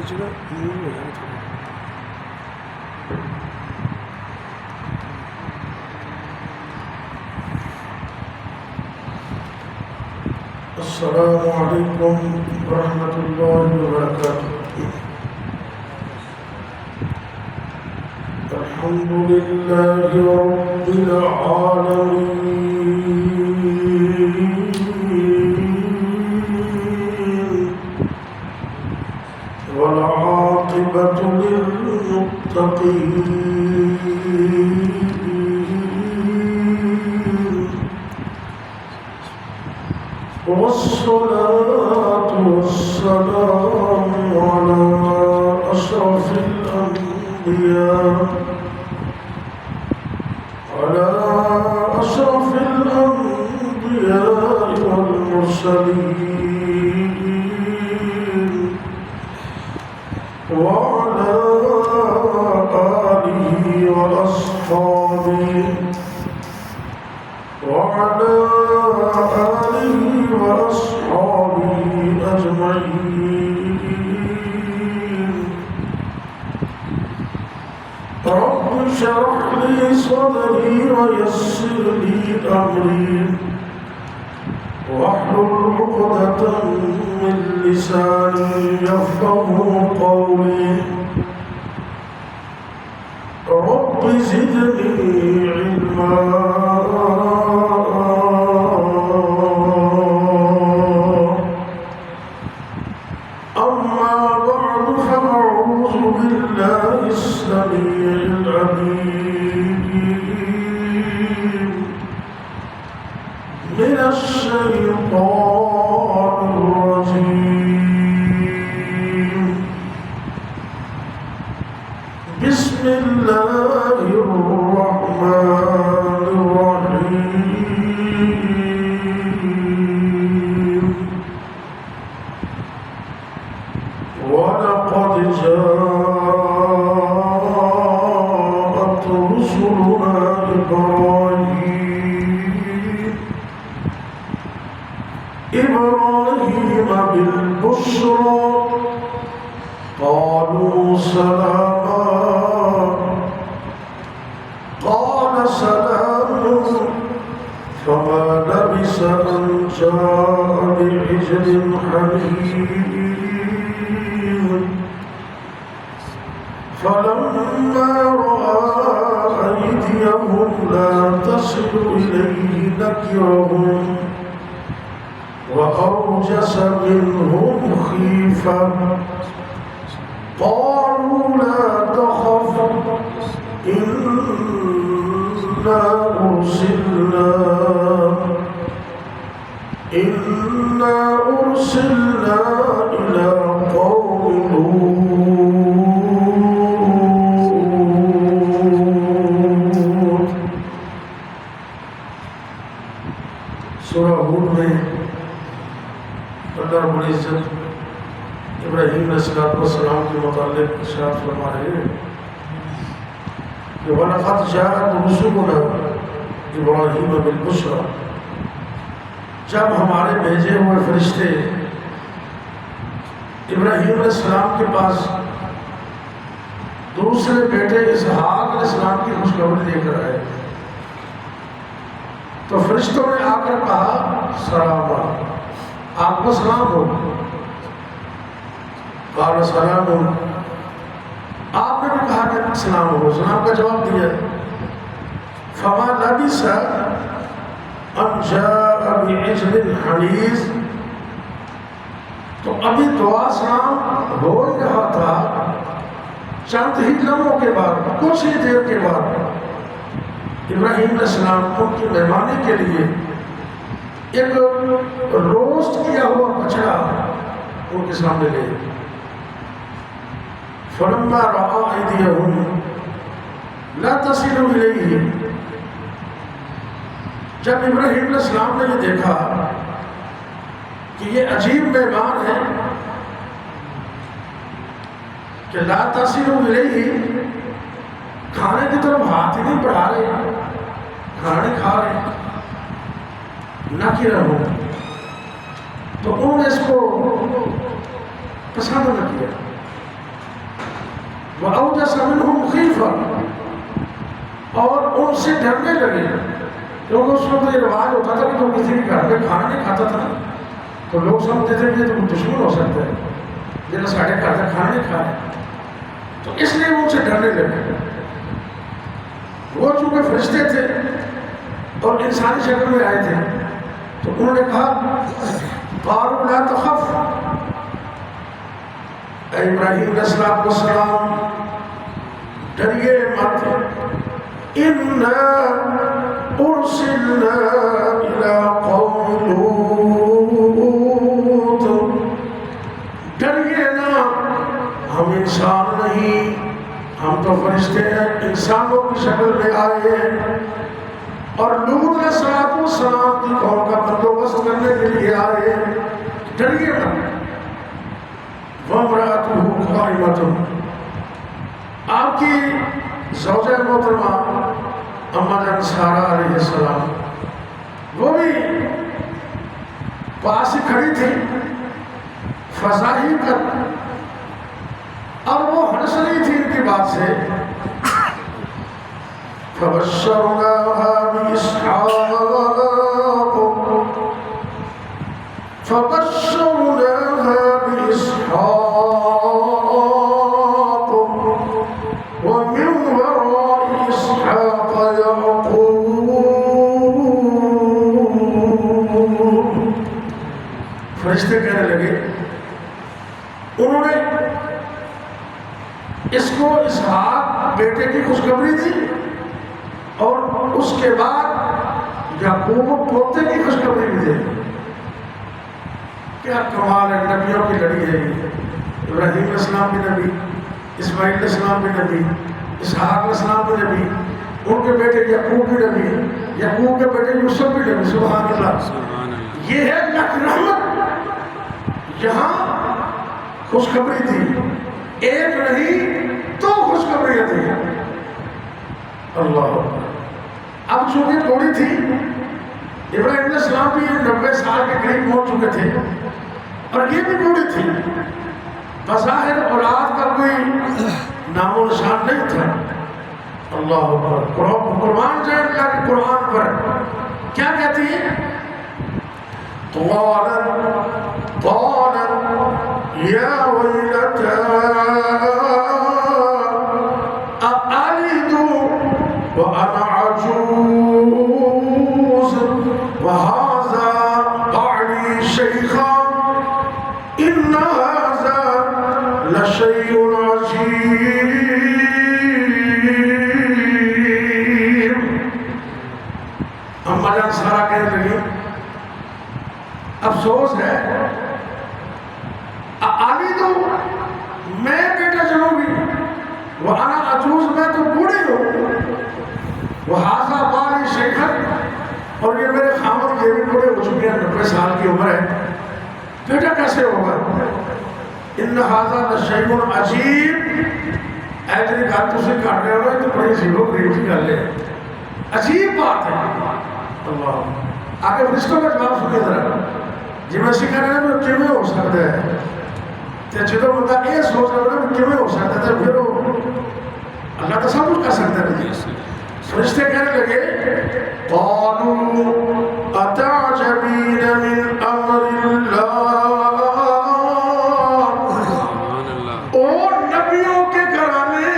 جگہ موو ہو جائے تھوڑا. السلام علیکم ورحمۃ اللہ وبرکاتہ. الحمد للہ رب العالمین والعاقبۃ للمتقین والصلاة والسلام على أشرف الأنبياء والمرسلين وعلى آله وأصحابه أجمعين. رب اشرح لي صدري ويسر لي أمري واحلل عقدة من لساني يفقهوا قولي. رب زدني علما. من الشيطان الرجيم. بسم الله الرحمن الرحيم. ولقد جاءت رسلنا إبراهيم بالبشرى قالوا سلاما قال سلام فما لبث أن جاء بعجل حنيذ. فلما رأى أيديهم لا تصل إليه نكرهم وأوجس منهم خيفة قالوا لا تخف إنا أرسلنا إلى قوم لوط. سورہ ہود میں اللہ رب العزت ابراہیم علیہ السلام کے متعلق ارشاد فرما رہے ہیں کہ وَلَقَدْ جَاءَتْ رُسُلُنَا إِبْرَاهِيمَ بِالْبُشْرَى. جب ہمارے بھیجے ہوئے فرشتے ابراہیم علیہ السلام کے پاس دوسرے بیٹے اسحاق علیہ السلام کی خوشخبری لے کر آئے تو فرشتوں نے آ کر کہا سلام، آپ کو سلام ہو. قال سلام، آپ نے بھی کہا کہ سلام ہو، سلام کا جواب دیا. فما لبث ان جاء بعجل حنیذ. تو ابھی دعا سلام ہو ہی رہا تھا، چند ہی لمحوں کے بعد، کچھ ہی دیر کے بعد ابراہیم علیہ السلام کو کی مہمانی کے لیے ایک روسٹ کیا ہوا بچڑا ان کے سامنے لے. فلما رأى أيديهم لا تصل إليه. جب ابراہیم علیہ السلام نے یہ دیکھا کہ یہ عجیب مہمان ہے کہ لا تصل إليه، کھانے کی طرف ہاتھ ہی نہیں بڑھا رہے، کھانا نہیں کھا رہے، نہ کہ رہو، تو انہوں نے اس کو پسند نہ کیا. وأوجس منهم خیفہ، اور ان سے ڈرنے لگے، کیونکہ اس وقت یہ رواج ہوتا تھا کہ جو کسی کے گھر میں کھانا نہیں کھاتا تھا تو لوگ سمجھتے تھے کہ یہ تو دشمن ہو سکتا ہے جنہیں ساڑھے گھر تک کھانا نہیں کھایا، تو اس لیے وہ ان سے ڈرنے لگے۔ وہ چونکہ فرشتے تھے اور انسانی شکل میں آئے تھے تو انہوں نے کہا قالوا لا تخف، اے ابراہیم علیہ السلام ڈریے مت، اِنَّا أُرْسِلْنَا إِلَىٰ قَوْمِ لُوطٍ، ڈریے نہ، ہم انسان نہیں، ہم تو فرشتے ہیں، انسانوں کی شکل میں آئے ہیں اور لوط علیہ السلام کی قوم کا بندوبست کرنے کے لیے آئے ہیں، ڈریے نہ۔ وَامْرَأَتُهُ قَائِمَةٌ، آپ کی زوجہ محترمہ اما جان سارہ علیہ السلام وہ بھی پاس ہی کھڑی تھی، فضاحی کر، اور وہ ہنس رہی تھی ان کی بات سے۔ فَبَشَّرْنَاهَا بِإِسْحَاقَ وَمِنْ وَرَاءِ إِسْحَاقَ يَعْقُوبَ، فرشتے کہنے لگے، انہوں نے اس کو اسحاق بیٹے کی خوشخبری دی اور اس کے بعد یعقوب پوتے کی خوشخبری بھی دی۔ کیا کمال ہے، نبیوں کی لڑی ہے یہ۔ ابراہیم علیہ السلام بھی نبی، اسماعیل علیہ السلام بھی نبی، اسحاق علیہ السلام بھی نبی، ان کے بیٹے یعقوب بھی نبی، یعقوب کے بیٹے یوسف بھی نبی۔ سبحان اللہ، یہ ہے اللہ کی رحمت۔ یہاں خوشخبری تھی، ایک نہیں تو خوشخبریاں تھی۔ اللہ اب چونکہ تھوڑی تھی، ابراہیم علیہ السلام بھی 90 سال کے قریب پہنچ چکے تھے اور یہ بھی بوڑھی تھی، بظاہر اولاد کا کوئی نام و نشان نہیں تھا۔ اللہ اکبر، قربان جائے اللہ کے قرآن پر، کیا کہتی ہے؟ قالت یا ویلتا أألد وأنا عجوز وهذا بعلي شيخا إن هذا لشيء عجيب۔ اما جان سارا کہنے لگی، افسوس ہے، آلیدو میں بیٹا جنوں گی، وَأَنَا عَجُوز میں تو بوڑھی ہوں، وَهَذَا بَالِي شَيْخًا اور یہ میرے خامد یہ بھی بوڑھے ہو چکے ہیں، 90 سال کی عمر ہے، بیٹا کیسے ہوگا؟ إِنَّ هَذَا لَشَيْءٌ عَجِيبٌ، اے جنہی گھر تو سے کاٹ رہے ہوئے تو بڑی عجیب و غریب کی گل ہے، عجیب بات ہے۔ اللہ آگے فرشتوں کا جواب سنیے ذرا، جی میں سکھا رہا ہوں کہ ہو سکتا ہے، جدو بندہ یہ سوچ رہا ہے کہ ہو سکتا ہے، پھر وہ اللہ تو سب کچھ کر سکتا ہے۔ فرشتے کہنے لگے قالوا اتعجبین من امر اللہ، او نبیوں کے گھرانے،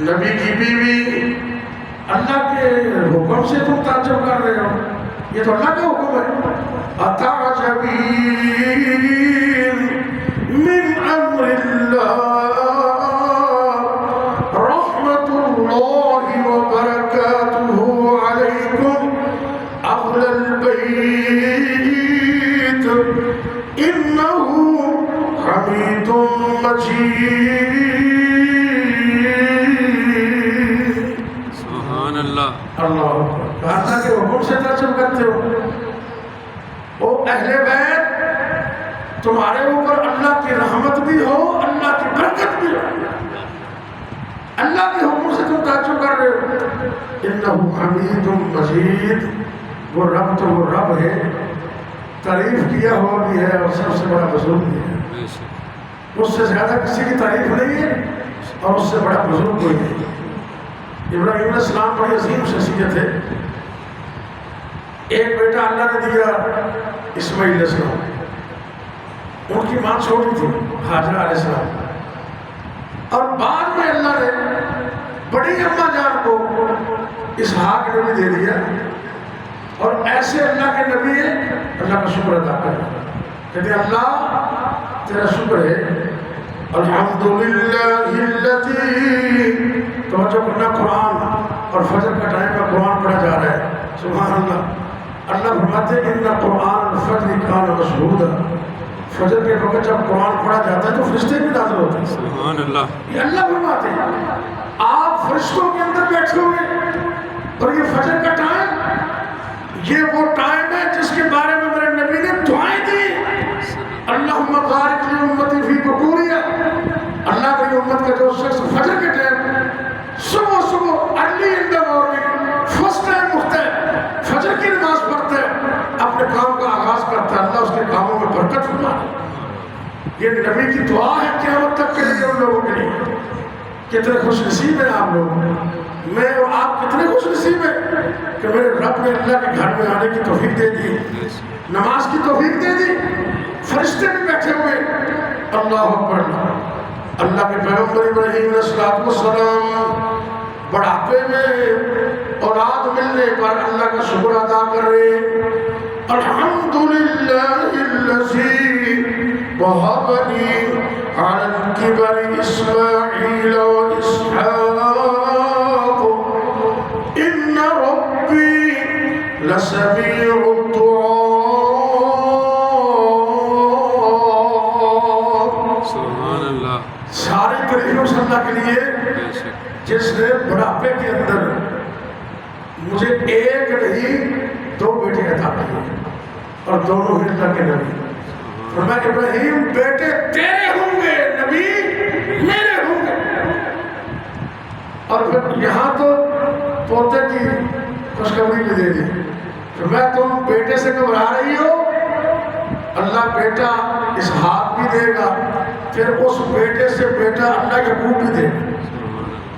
نبی کی بیوی، اللہ کے حکم سے تم تعجب کر رہے ہو، یہ تو اللہ کا حکم ہے۔ اتعجبین من امر اللہ رحمت اللہ وبرکاتہ علیکم اہل البیت انہ حمید مجید۔ سبحان اللہ، اللہ اللہ کے حکم سے تعجب کرتے ہو، او اہل بیت تمہارے اوپر اللہ کی رحمت بھی ہو، اللہ کی برکت بھی ہو، اللہ کے حکم سے تم تعجب کر رہے ہو۔ انہ حمید مجید، وہ رب تو وہ رب ہے، تعریف کیا ہوا بھی ہے اور سب سے بڑا بزرگ بھی ہے، اس سے زیادہ کسی کی تعریف نہیں ہے۔ اور اس سے بڑا بزرگ کوئی نہیں. ابراہیم علیہ السلام بڑی عظیم شخصیت ہے. ایک بیٹا اللہ نے دیا اسماعیل علیہ السلام. ان کی ماں چھوٹی تھی ہاجرہ علیہ السلام. اور بعد میں اللہ نے بڑی اماں جان کو اسحاق نبی دے دیا. اور ایسے اللہ کے نبی ہے اللہ کا شکر ادا کر کہتے ہیں اللہ تیرا شکر ہے. الحمدللہ الذی توجہ کرنا قرآن اور فجر کا ٹائم میں قرآن پڑھا جا رہا ہے. سبحان اللہ. اللہ فرماتے ہیں ان قرآن الفجر کان مشہودا. فجر کے وقت جب قرآن پڑھا جاتا ہے تو فرشتے بھی نازل ہوتے ہیں. سبحان اللہ. یہ اللہ فرماتے ہیں آپ فرشتوں کے اندر بیٹھے ہوئے اور یہ فجر کا ٹائم یہ وہ ٹائم ہے جس کے بارے میں میرے نبی نے دعائیں دی. اللہم بارک لی امتی فی بکوریا. اللہ کی امت کا جو شخص فجر کے ٹائم صبح early in the morning first time اٹھتا ہے فجر کی نماز پڑھتا ہے اپنے کام کا آغاز کرتا ہے اللہ اس کے کاموں میں برکت فرمائے. یہ نبی کی دعا ہے قیامت تک کے لیے ان لوگوں کے لیے. کتنے خوش نصیب ہیں آپ لوگ. میں اور آپ کتنے خوش نصیب ہیں کہ میرے رب نے اللہ کے گھر میں آنے کی توفیق دے دی, نماز کی توفیق دے دی, فرشتے بھی بیٹھے ہوئے. اللہ اکبر. اللہ کے پیغمبر ابراہیم علیہ السلام بڑھاپے میں اولاد ملنے پر اللہ کا شکر ادا کر رہے. الحمدللہ الذی وہب لی علی الکبر اسماعیل و اسحاق ان ربی لسمیع الدعاء. سبحان اللہ. ساری تعریف اللہ کے لیے جس نے بڑھاپے کے اندر مجھے ایک نہیں دو بیٹے عطا کیے اور دونوں ہی اللہ کے نبی. فرمایا ابراہیم بیٹے تیرے ہوں گے نبی میرے ہوں گے. اور پھر یہاں تو پوتے کی خوشخبری بھی دے دی. فرمایا تم بیٹے سے گھبرا رہی ہو اللہ بیٹا اسحاق بھی دے گا پھر اس بیٹے سے بیٹا اللہ یعقوب بھی دے گا.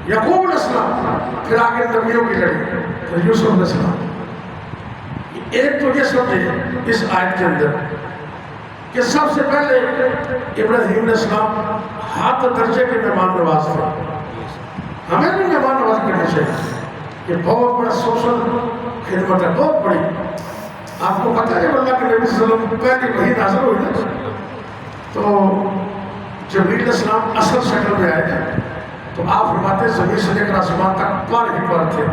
یعقوب علیہ السلام پھر آگے نبیوں کی لڑی پھر یوسف علیہ السلام. ایک تو یہ سمجھے اس آیت کے اندر کہ سب سے پہلے ابراہیم علیہ السلام ہاتھ درجے کے مہمان نواز تھے. ہمیں بھی مہمان نواز کرنا چاہیے. یہ بہت بڑا سوشل خدمت ہے بہت بڑی. آپ کو پتہ ہے جب اللہ کے نبی صلی اللہ علیہ وسلم پہلے وحی نازل ہوئی نا تو جبریل علیہ السلام اصل شکل میں آئے گا تو آپ فرماتے ہیں زمین سے لے کر آسمان تک پر ہی پر تھے.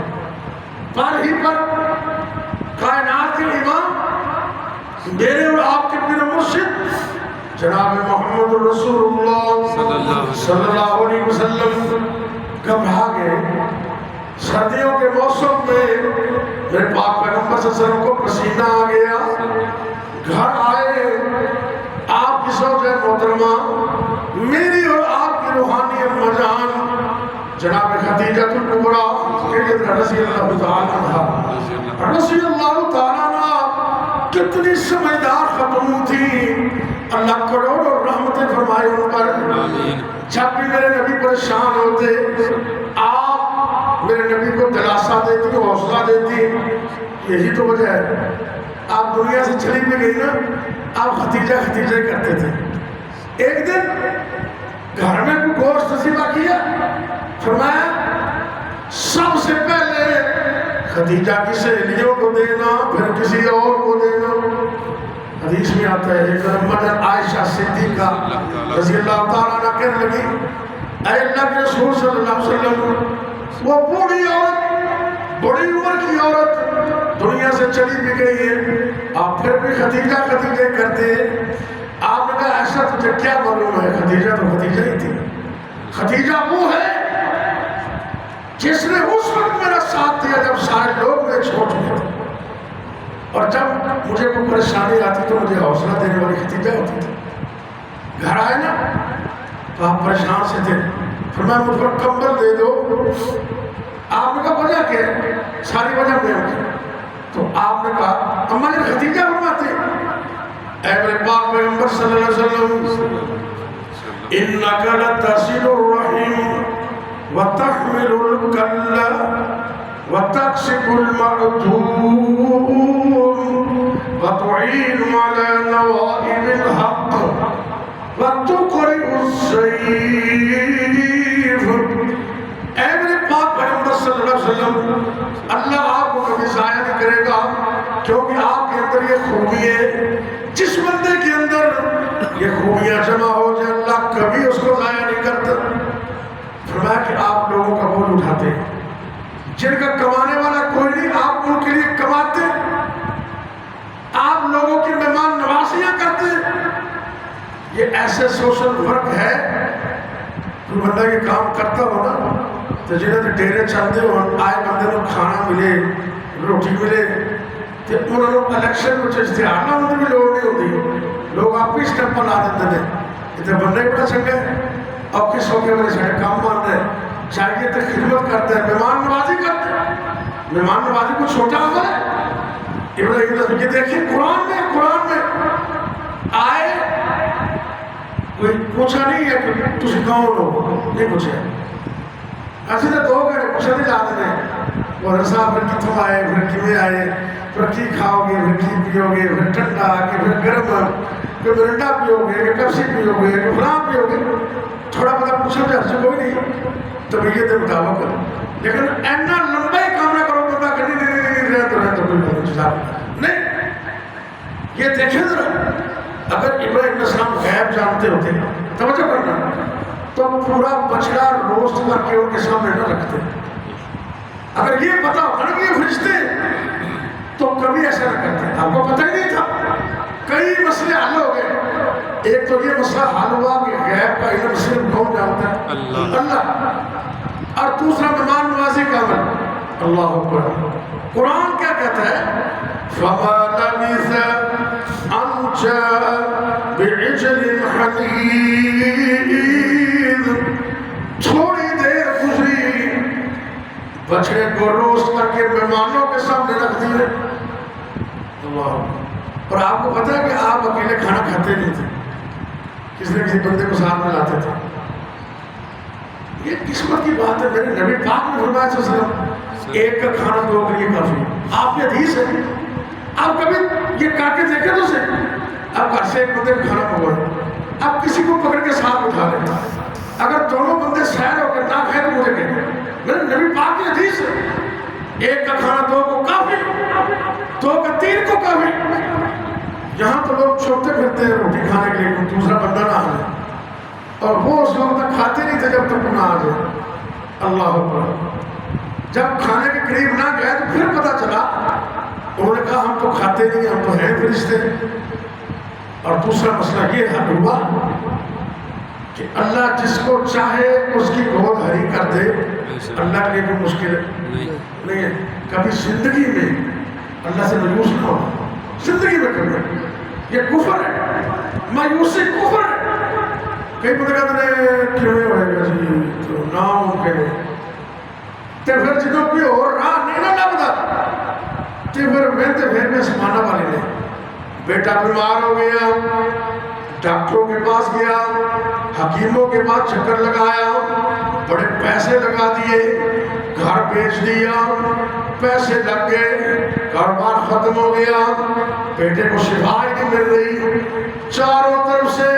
پر ہی پر کائنات کے امام میرے اور آپ کے پیر مرشد جناب محمد رسول اللہ صلی اللہ علیہ وسلم گھبرا گئے. سردیوں کے موسم میں میرے پاک پیغمبر صلی اللہ علیہ وسلم کو پسینہ آ گیا. گھر آئے آپ کی زوجہ محترمہ میری اور آپ کی روحانی اماں جان جناب خدیجہ الکبریٰ رضی اللہ تعالیٰ عنہا رضی اللہ تعالیٰ عنہ کتنی سمجھدار خاتون تھی. اللہ کروڑوں رحمتیں فرمائے ان پر. جب بھی میرے نبی پریشان ہوتے آپ میرے نبی کو دلاسا دیتی حوصلہ دیتی. یہی تو وجہ ہے آپ دنیا سے چلی بھی گئی نا آپ ختیجہ کرتے تھے. ایک دن گھر میں کوئی گوشت نصیبہ کیا فرمایا سب سے پہلے خدیجہ کی سہیلیوں کو دینا پھر کسی اور کو دینا. حدیث میں آتا ہے ایک مدر عائشہ صدیقہ رضی اللہ تعالیٰ عنہ کہنے لگی اے اللہ کے رسول صلی اللہ علیہ وسلم وہ بوڑھی عورت بڑی عمر کی عورت دنیا سے چلی بھی گئی ہے آپ پھر بھی خدیجہ کرتے ہیں. آپ نے کہا ایسا تجھے کیا معلوم ہے خدیجہ تو خدیجہ ہی تھی. خدیجہ وہ ہے جس نے اس وقت میرا ساتھ دیا جب سارے لوگ مجھے چھوڑ چکے تھے اور جب مجھے کوئی پریشانی آتی تو مجھے حوصلہ دینے والی خدیجہ ہوتی تھی. گھر آئے نا تو آپ پریشان سے تھے فرمایا مجھ پر کمبل دے دو. آپ نے کہا وجہ کیا ہے ساری وجہ بیان کی تو آپ نے کہا اماں جان خدیجہ فرماتے اے میرے پاک پیغمبر صلی اللہ علیہ وسلم انک لتصل الرحم وتحمل الكل وتكسب المعدوم وتعين على نوائب الحق وتقرئ السيف. اے میرے پاک پیغمبر صلی اللہ علیہ وسلم، اللہ آپ کو کبھی ضائع نہیں کرے گا، کیونکہ آپ کے اندر یہ خوبی ہے. جس بندے کے اندر یہ خوبیاں جمع ہو جائے اللہ کبھی اس کو ضائع نہیں کرتا. فرمایا کہ آپ لوگوں کا بول اٹھاتے ہیں، جن کا کمانے والا کوئی نہیں آپ ان کے لیے کماتے، آپ لوگوں کی مہمان نوازیاں کرتے. یہ ایسے سوشل ورک ہے. کوئی بندہ یہ کام کرتا ہو نا تو جنہیں تو ڈیرے چلتے ہو آئے بندے کو کھانا ملے روٹی ملے تو انہوں نے الیکشن میں اشتہار نہ ہوتی بھی لوڑ نہیں ہوتی، لوگ آپ ہی اسٹیپ پر لا دیتے ہیں. یہ تو بندہ ہی بڑا چنگا ہے، اور کس ہو کے میرے سارے کام مان رہے ہیں، چاہیے تو خدمت کرتے ہیں، مہمان نوازی کرتے ہیں. مہمان نوازی کو چھوٹا ہوگا ہے. ابراہیم یہ دیکھیں قرآن میں آئے کوئی پوچھا نہیں ہے کہ تسی کون ہو، نہیں پوچھا. ایسے تو دو گھر پوچھا نہیں جاتے ہیں وہ صاحب پھر کتوں آئے، پھر کیویں آئے، پھر کی کھاؤ گے، پھر کی پیو گے، پھر ٹھنڈا کہ پھر گرم، کہ مرنڈا پیو گے، کہ پیپسی پیو گے، کہ فلاں پیو گے. تھوڑا بتا پوچھا جائے سے کوئی نہیں طبیعت کے مطابق. لیکن اینا لمبا ہی کام نہ کرو بندہ کہ نہیں رہے تو کوئی نہیں. یہ دیکھیں ذرا، اگر ابراہیم علیہ السلام غیب جانتے ہوتے توجہ کرنا تو پورا بچڑا روسٹ کر کے ان کے سامنے نہ رکھتے. اگر یہ پتا ہوتا نا کہ یہ فرشتے تو کبھی ایسا نہ کرتے. آپ کو پتہ ہی نہیں تھا. کئی مسئلے حل ہو گئے. ایک تو یہ مسئلہ حل ہوا کہ غیب کا علم صرف کون جانتا ہے؟ اللہ. اور دوسرا مہمان نوازی کا عمل. اللہ اکبر. قرآن کیا کہتا ہے؟ فَمَا لَبِثَ أَن جَاءَ بِعِجْلٍ حَنِيذٍ. تھوڑی دیر گزری بچڑے کو روسٹ کر کے مہمانوں کے سامنے رکھ دیے. اللہ. اور آپ کو پتہ ہے کہ آپ اکیلے کھانا کھاتے نہیں تھے، کسی نہ کسی بندے کو ساتھ میں لاتے تھے. یہ قسمت کی بات ہے. میرے نبی پاک نے فرمایا صلی اللہ علیہ وسلم ایک کا کھانا دو کے لیے کافی. آپ یہ حدیث ہے. آپ کبھی یہ کر کے دیکھیں تو سے آپ گھر سے ایک بندے کا کھانا پکوائیں، آپ کسی کو پکڑ کے ساتھ اٹھا لیں. اگر دونوں بندے سیر ہو کے نہ کھائیں تو مجھے کہیں. میرے نبی پاک کی حدیث ہے ایک کا کھانا دو کو کافی، دو کا تین کو کافی. یہاں تو لوگ چھوٹتے پھرتے ہیں روٹی کھانے کے لیے دوسرا بندہ نہ آ جائے، اور وہ اس وقت تک کھاتے نہیں تھے جب تک نہ آ جائے. اللہ اکبر. جب کھانے کے قریب نہ گئے تو پھر پتہ چلا. انہوں نے کہا ہم تو کھاتے نہیں، ہم تو ہیں فرشتے. اور دوسرا مسئلہ یہ حل ہوا کہ اللہ جس کو چاہے اس کی گود ہری کر دے. اللہ کے لیے کوئی مشکل نہیں ہے. کبھی زندگی میں اللہ سے مایوس نہ ہو. زندگی میں کبھی یہ کفر ہے، مایوسی کفر ہے. کئی بندے کہتے ہیں کیوں ہوئے گا جی تو ناممکن ہے. تو پھر جنہوں کوئی اور راہ نہیں نہ لگتا تو پھر میں سمانا والے نے بیٹا بیمار ہو گیا، ڈاکٹروں کے پاس گیا، حکیموں کے پاس چکر لگایا، بڑے پیسے لگا دیے، گھر بیچ دیا، پیسے لگ گئے، کاروبار ختم ہو گیا، بیٹے کو شفا ہی نہیں مل رہی. چاروں طرف سے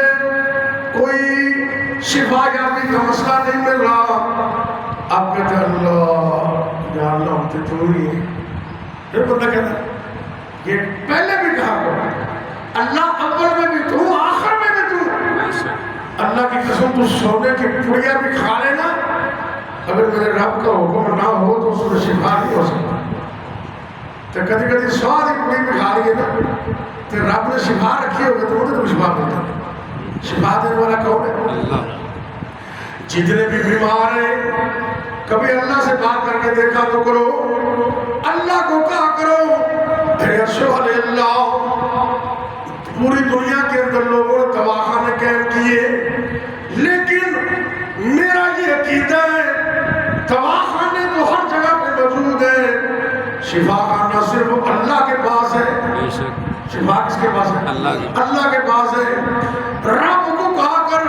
کوئی شفا یابی کا مسئلہ نہیں مل رہا. اب کہتے اللہ یا اللہ ہوتے تو ہی. یہ بندہ کہتا ہے یہ پہلے بھی کہا کرو اللہ اول میں بھی تو آخر میں بھی تو. اللہ کی قسم تو سونے کی پڑیا بھی کھا لینا، اگر میرے رب کا حکم نہ ہو تو اس میں شفا نہیں ہو سکتا. تو کدی کدی سواد پڑی بھی کھا لیے نا تو رب نے شفا رکھی ہوگی تو وہ تو شفا ملتا. شفا دینے والا کون ہے؟ اللہ. جتنے بھی بیمار ہیں کبھی اللہ سے بات کر کے دیکھا تو کرو. اللہ کو کہا کرو اے اشہد اللہ. پوری دنیا کے اندر لوگوں نے دواخانے قائم کیے، لیکن میرا یہ عقیدہ ہے دواخانے تو ہر جگہ پہ موجود ہے، شفا خانہ صرف اللہ کے پاس ہے. شفا کس کے پاس ہے؟ اللہ کے پاس ہے. رب کو کہا کر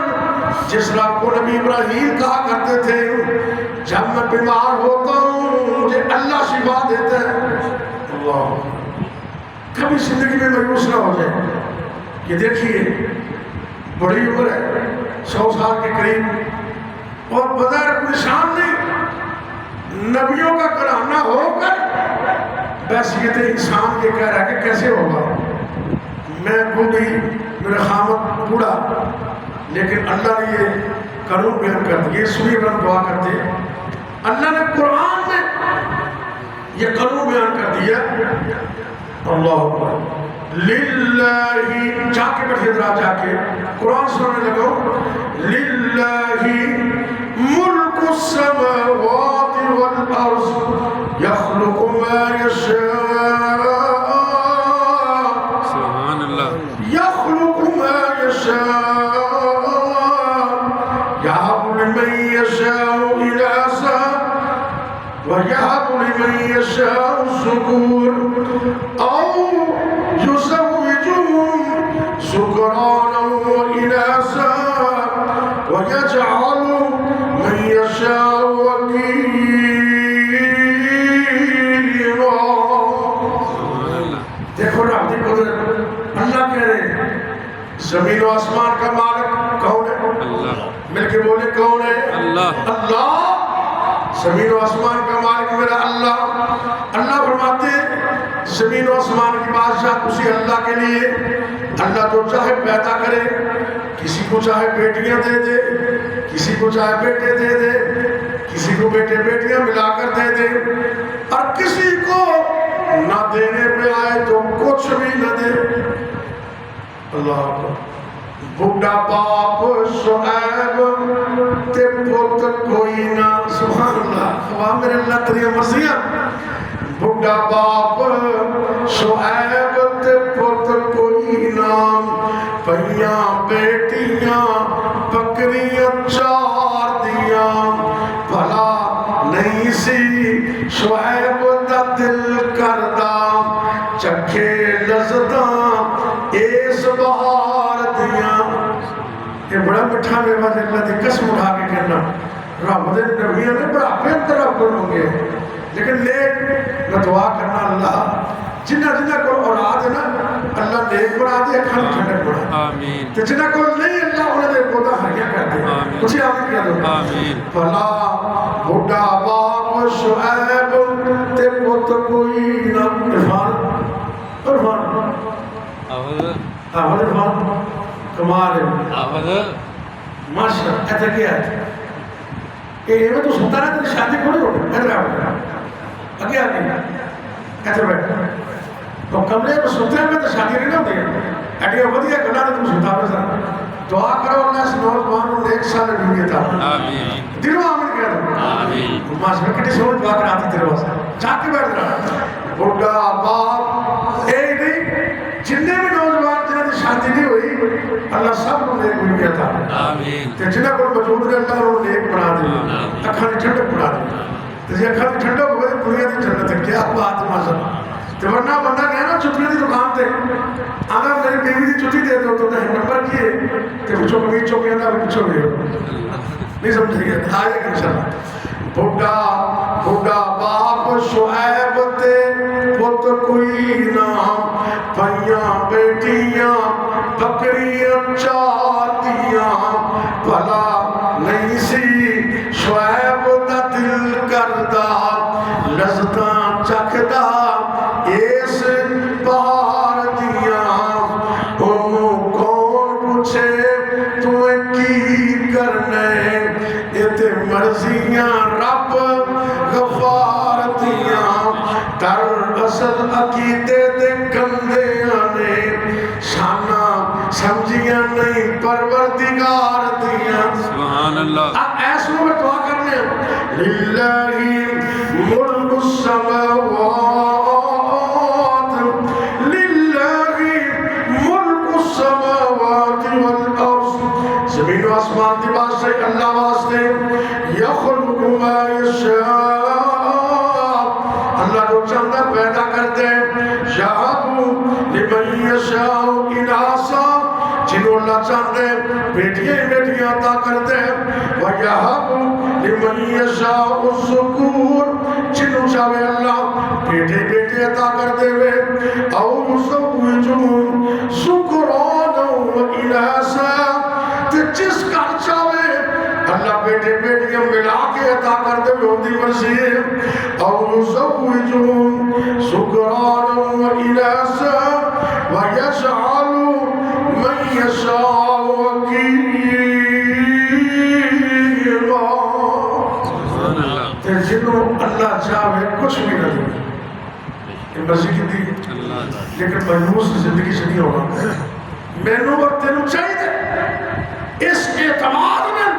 جس رب کو نبی ابراہیم کہا کرتے تھے جب میں بیمار ہوتا ہوں مجھے اللہ شفا دیتا ہے. اللہ کبھی زندگی میں مایوس نہ ہو جائے کہ دیکھیے بڑی عمر ہے 100 سال کے قریب اور بظاہر اپنی شان نہیں نبیوں کا گھرانہ ہو کر بحثیت انسان کے کہہ رہا ہے کہ کیسے ہوگا میں بوڑھی میرا خامد بوڑھا لیکن اللہ نے یہ قانون بیان کر دیے سوئی بن دعا کرتے اللہ نے قرآن میں یہ قانون بیان کر دیا. اللہ اکبر للہ جا کے بیٹھے ذرا جا کے قرآن سننے لگو للہ ملک السماوات والارض یخلق ما یشاء سبحان اللہ یخلق ما یشاء یہب لمن یشاء اناثا وَيَهَبُ لِمَن يَشَاءُ الذُّكُورَ أَوْ يُزَوِّجُهُمْ ذُكْرَانًا وَإِنَاثًا وَيَجْعَلُ مَن يَشَاءُ عَقِيمًا. دیکھو نا اپنی قدرت اللہ کہہ رہے ہیں زمین و آسمان کا مالک کون ہے؟ اللہ. مل کے بولے کون ہے؟ اللہ. اللہ. زمین و آسمان کا مالک میرا اللہ. اللہ فرماتے زمین و آسمان کی بادشاہ اسی اللہ کے لیے. اللہ تو چاہے پیدا کرے کسی کو چاہے بیٹیاں دے دے کسی کو چاہے بیٹے دے دے کسی کو بیٹے بیٹیاں ملا کر دے دے اور کسی کو نہ دینے پہ آئے تو کچھ بھی نہ دے. اللہ اکبر. بڑھا باپ شعیب تے پوت کوئی نہ. سبحان اللہ. خواہ میرے اللہ تیری مرضیاں. بڑھا باپ شعیب تے پوت کوئی نہ پہیاں بیٹیاں بکریاں 4 دیاں بھلا نہیں سی شعیب دا دل کردہ چکھے لذتاں اس بہار دیاں. یہ بڑا مٹھا میوہ ہے. اللہ دی قسم اٹھا کے کہنا رب دے نبیوں نے بڑا بہتر آپ کو ہوں گے لیکن نیک نہ دعا کرنا اللہ جنہ جنہ کو اولاد ہے نا اللہ نیک بنا دے کھان ٹھنڈک بنا آمین. تے جنہ کو نہیں اللہ انہیں دے پودا ہریا کر دے. آمین. کچھ آمین کہہ دو. آمین. بھلا بڑھا باپ شعیب تے پوت کوئی نہ. عرفان عرفان کمال ہے. ماشاء ایسا کیا ہے کہ میں تو سنتا رہا تیری شادی کھوڑی ہو گئی. ادھر آگے آگے آگے ایسے بیٹھ تو کمرے میں سنتے ہیں میں تو شادی نہیں ہوتی ہے. ایڈیا ودیا گلا تو تم سنتا ہے سر. دعا کرو اللہ اس نوجوان کو 1 سال ڈھونگے تھا. آمین. دلوں آمین کہہ دو. آمین. ماشاء کٹی سمجھ دعا کر آتی تیرے واسطے. جا کے بیٹھ رہا بڑھا باپ اے نہیں جننے بھی نوجوان جنہاں دی شادی نہیں ہوئی اللہ سب کو نیک بن گیا تھا. آمین. تے جنہاں کو موجود نے اللہ انہوں نے نیک بنا دیا. اکھاں دی ٹھنڈک بنا دی. تے یہ اکھاں دی ٹھنڈک ہوئے دنیا دی جنت ہے. کیا بات ہے ماشاء اللہ. تے ورنہ بندہ گیا نا چھٹیاں دی دکان تے اگر میری بیوی دی چھٹی دے دو تو نمبر کیے تے پچھو کمیز چوکے اندر پچھو گئے نہیں سمجھ گیا. آئے گا انشاءاللہ. بڑھا باپ شعیب تے پوت کوئی نہ پہیاں بیٹیاں بکریاں 4 دیاں بھلا نہیں سی شعیب دا دل کردہ لذتاں چکھدا اس بہار دیاں. انہوں کون پوچھے تمہیں کی کرنے یہ مرضیاں رب غفار دیاں. در اصل عقیدے دے گندیاں نے شانہ سمجھیاں نہیں پروردگار دیاں. سبحان اللہ. اب ایسوں میں دعا کرنے للہ ملک السماوات للہ ملک السماوات والارض. زمین و آسمان دی بادشاہی اللہ واسطے. یخلق ما یشاء اللہ جو چاہتا پیدا کرتے. یہب لمن یشاء اناثا جنہوں اللہ چاہتے بیٹیاں بیٹیاں عطا کرتے ہیں وَيَهَبُ لِمَن يَشَاءُ الذُّكُورَ جنوں چاہے اللہ بیٹے بیٹے عطا کر دے وے او يُزَوِّجُهُمْ ذُكْرَانًا وَإِنَاثًا تے جس گھر چاہے اللہ بیٹے بیٹیاں ملا کے عطا کر دے ہوتی مرضی ہے او يُزَوِّجُهُمْ ذُكْرَانًا وَإِنَاثًا وَيَجْعَلُ مَن يَشَاءُ عَقِيمًا تے جنوں اللہ چاہے کچھ بھی نہ دے کہ مرضی کی دی لیکن مجموع سے زندگی سے نہیں ہوگا میں نو اور تینوں چاہیے اس اعتماد میں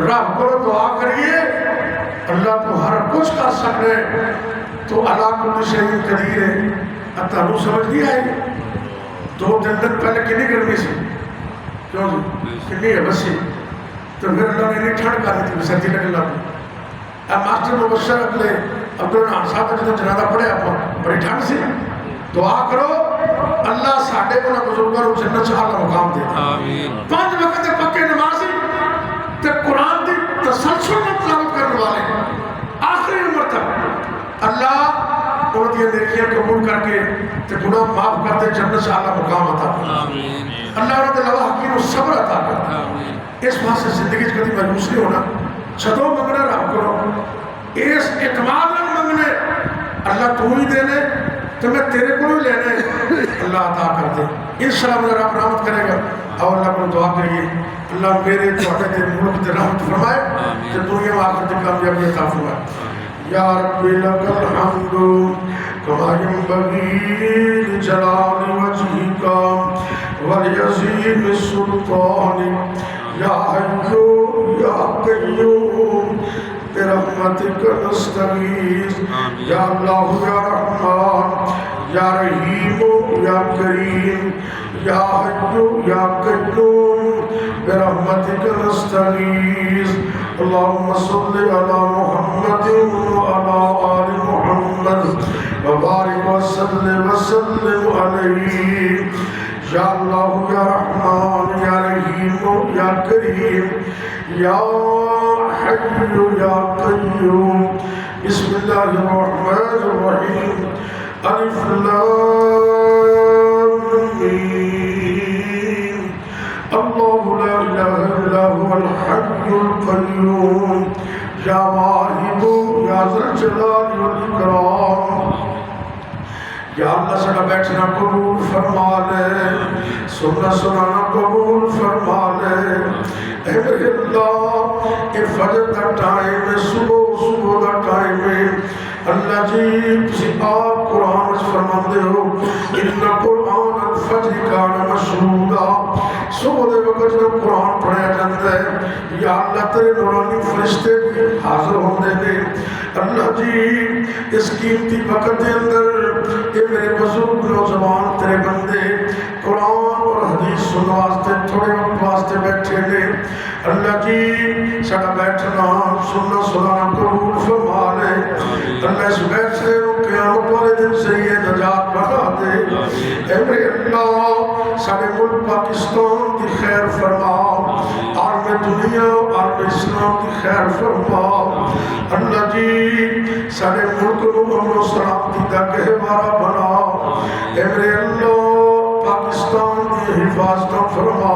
رب کو دعا کریے اللہ تو ہر کچھ کر سکتے تو اللہ کل شیء قدیر ہے اتانو سمجھ نہیں آئی 2-3 دن پہلے کنی گرمی سی کیوں جی کنی ہے بسی تو پھر اللہ نے انہیں ٹھنڈ کر دی تھی سردی لگنے لگی اب ماسٹر مبشر اگلے عبدالرحمان صاحب نے جب جنازہ پڑھے آپ بڑی ٹھنڈ سی دعا کرو اللہ ساڑھے کو نہ بزرگوں کو جنت سے اعلیٰ مقام دے 5 وقت پکے نمازی تے قرآن دی تسلسل میں تلاوت کرنے والے آخری عمر تک اللہ انہوں نے نیکیاں قبول کر کے تے گناہ معاف کرتے جنت سے اعلیٰ مقام عطا کرتا اللہ انہوں نے لوہ حکیم و صبر عطا کرتا اس بات سے زندگی کبھی مجبوس نہیں ہونا چھتوں منگنا رہا کرو اس اعتماد میں منگنے اللہ تو ہی دینے تو میں تیرے کو ہی لینے اللہ عطا کر دے انشاءاللہ مجھے رب رحمت کرے گا اور اللہ کو دعا کریے اللہ میرے توڑے دے ملک دے رحمت فرمائے کہ دنیا میں آخر دے کامیابی عطا فرمائے یا رب لک الحمد کما ينبغي لجلال وجهك ولعظیم سلطانك یا حی یا قیوم برحمتك نستغیث یا اللہ یا رحمان یا رحیم یا کریم یا حی یا قیوم برحمتك نستغیث اللهم صل على محمد وعلى آل محمد وبارك وسلم عليه یا اللہ یا رحمان یا رحیم یا کریم یا حی یا قیوم بسم اللہ الرحمن الرحیم الف لام میم اللہ لا الہ الا هو الحی القیوم یا واحد یا ذا الجلال والاکرام یا اللہ سنا بیٹھنا قبول فرما لے سننا سنانا قبول فرما لے اے میرے اللہ اے فجر دا ٹائم ہے صبح دا ٹائم ہے اللہ جی تسی آپ قرآن میں فرما دے ہو ان قرآن الفجر کان مشہودا صبح دے وقت جب قرآن پڑھایا جاتا ہے یا اللہ تیرے نورانی فرشتے بھی حاضر ہوندے نے اللہ جی اس قیمتی وقت دے اندر اے میرے بزرگ نوجوان تیرے بندے قرآن اور حدیث سننے واسطے تھوڑے وقت واسطے بیٹھے نے اللہ جی سڑا بیٹھنا سننا سنانا قبول فرما لے اللہ اس بیٹھے رو قیامت والے دن سے یہ نجات بنا دے اے میرے اللہ سارے ملک پاکستان کی خیر فرما عالم دنیا عالم اسلام کی خیر فرما اللہ جی سارے ملک کو امن و سلامتی کا گہوارہ بنا اے میرے اللہ پاکستان کی حفاظت فرما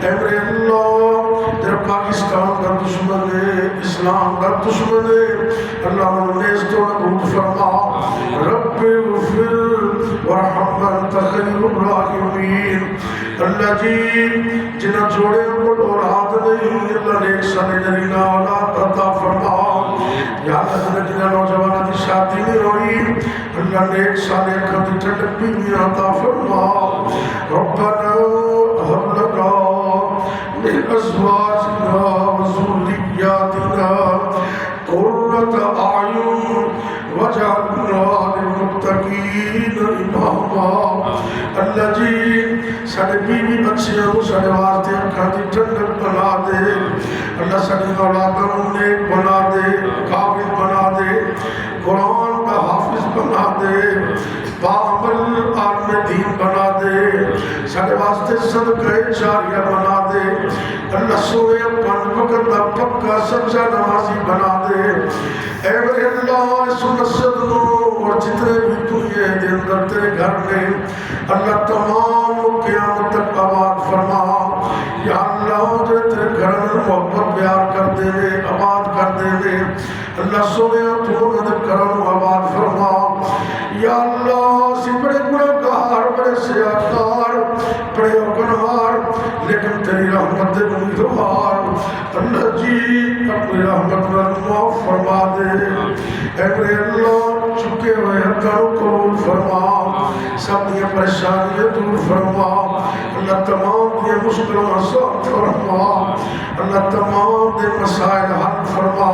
اے میرے اللہ تیرا پاکستان کا دشمن ہے اسلام کا دشمن ہے اللہ نے اس تو نبوت فرما رب اغفر ورحم انت خیر الراحمین اللہ جی جنہ جوڑے کو اولاد نہیں اللہ نے ایک سالے نرینا اولاد عطا فرما یا اللہ جنہ نوجوانہ دی شادی نہیں ہوئی اللہ نے ایک سالے کھتی ٹھنڈک بھی عطا فرما ربنا هب لنا من ازواجنا وذرياتنا قرة اعين واجعلنا للمتقين اماما اللہ جی سارے بیوی بچیاں کو سارے واسطے کھاتی ٹھنڈک بنا دے اللہ سارے اولادوں نیک بنا دے قابل بنا دے قرآن کا حافظ بنا دے باعمل عالم دین بنا دے ساڈے واسطے صدقہ جاریہ بنا دے اللہ سونے پن وقت دا پکا سچا نمازی بنا دے اے میرے اللہ اس مسجد نو اور جتنے بھی دنیا دے اندر تیرے گھر نے اللہ تمام قیامت تک آباد فرما یا اللہ جو تیرے گھر میں محبت پیار کر دے دے آباد کر دے دے اللہ سونے تو نہ کرم آباد فرما یا اللہ سی بڑے گناہگار بڑے سیاہکار بڑے گنہگار لیکن تیری رحمت دے امیدوار اللہ جی اپنی رحمت میں معاف فرما دے اے میرے اللہ چکے ہوئے حقوں قبول فرما سب یہ پریشانیاں دور فرما اللہ تمام یہ مشکلوں آسان فرما اللہ تمام دے مسائل حل فرما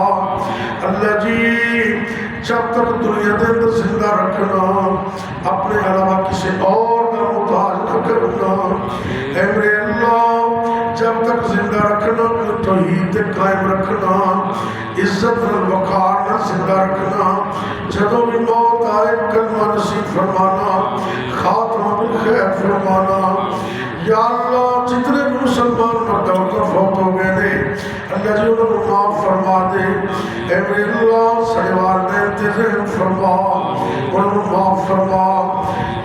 اللہ جی جب تک دنیا دے اندر زندہ رکھنا اپنے علاوہ کسی اور کا محتاج نہ کرنا اے میرے اللہ جب تک زندہ رکھنا اپنے توحید قائم رکھنا عزت وقار نہ زندہ رکھنا جدوں بھی موت آئے کلمہ نصیب فرمانا خاتمہ بالخیر فرمانا یا اللہ جتنے بھی مسلمان مرد اور فوت ہو گئے نے اللہ جی انہوں نے معاف فرما دے اے میرے اللہ سڑے والدین تیرے فرما انہوں نے معاف فرما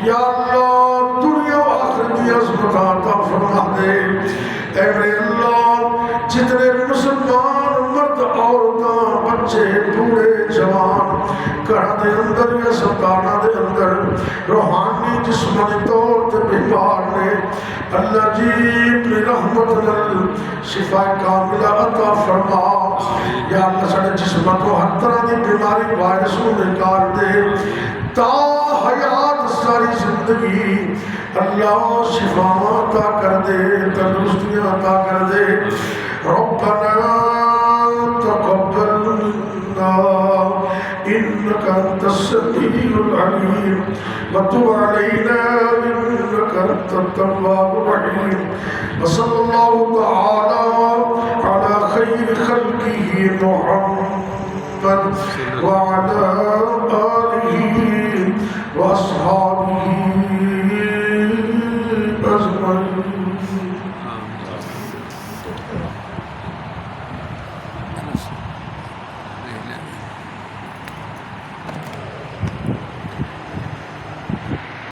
یا اللہ دنیا و آخرت عظمت عطا فرما دے اے میرے اللہ جتنے بھی مسلمان مرد عورتاں بچے بوڑھے جوان گھر دے اندر یا سرکانہ دے اندر روحانی جسمانی طور تے بیمار نے اللہ جی اپنی رحمت نل شفا کاملہ عطا فرما یا اللہ سارے جسمت کو ہر طرح دی بیماری وائرس کو نکال دے تا حیات ساری زندگی اللہ شفا عطا کر دے تندرستیاں عطا کر دے ربنا تقبل منا إنك أنت السميع العليم وتب علينا إنك أنت التواب الرحيم وصلى الله تعالى على خير خلقه محمد وعلى آله وأصحابه